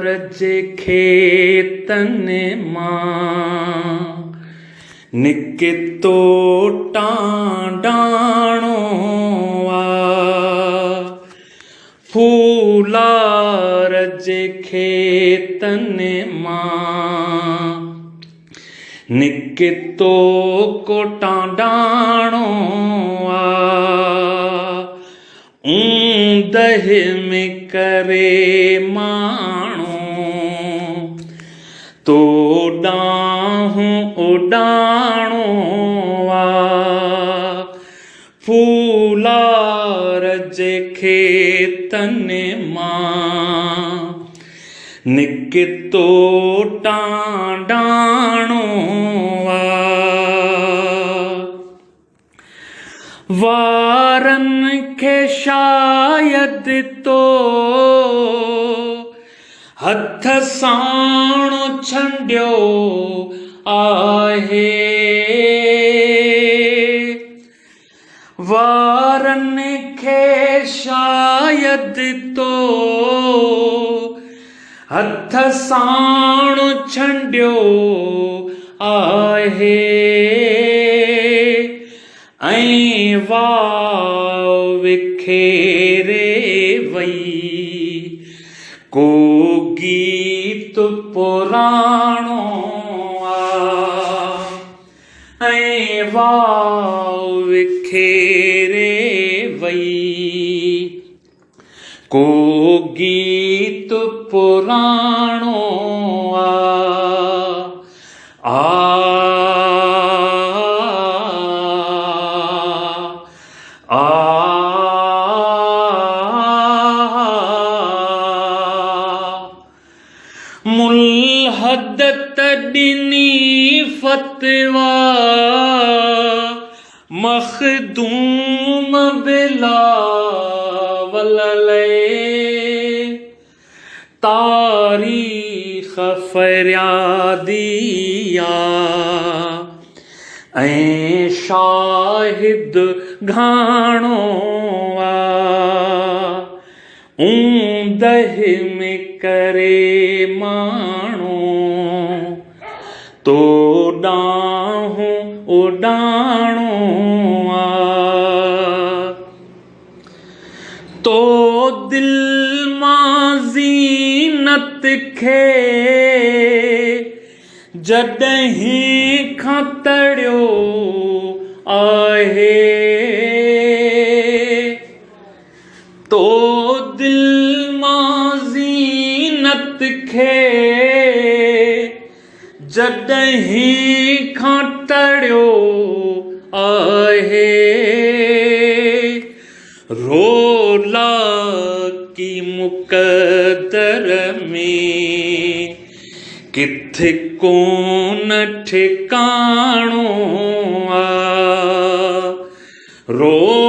रजे खेतन मां निके तो टांडाणो आ फूला रजे खेतन मां निके तो को टांडाणो आ दह में करे माणो तो डाहूं उडाणो आ फूला रजे खेतन मां निके तो टांडाणो आ वारन खे शायद तो हथ साण छंडियो आहे वारन खे शायद तो हथ साण छंडियो आहे ऐं वाव विखेरे वई को गीत पुराणो आ ऐं वाव विखेरे वई को गीत पुराणो मुल्हदत ॾिनी फतवा मखदूम बिलावल तारीख़ फरियादिया ऐं शाहिद घाणो आ दह में करे माणो तो डाहूं उडाणो आ तो दिल मां ज़ीनत खे जॾहिं खां तड़ियो आहे तो दिल मां ज़ीनत खे जॾहिं खां तड़ियो आहे रोला की मुक़दर में किथे कोन ठिकाणो आ रो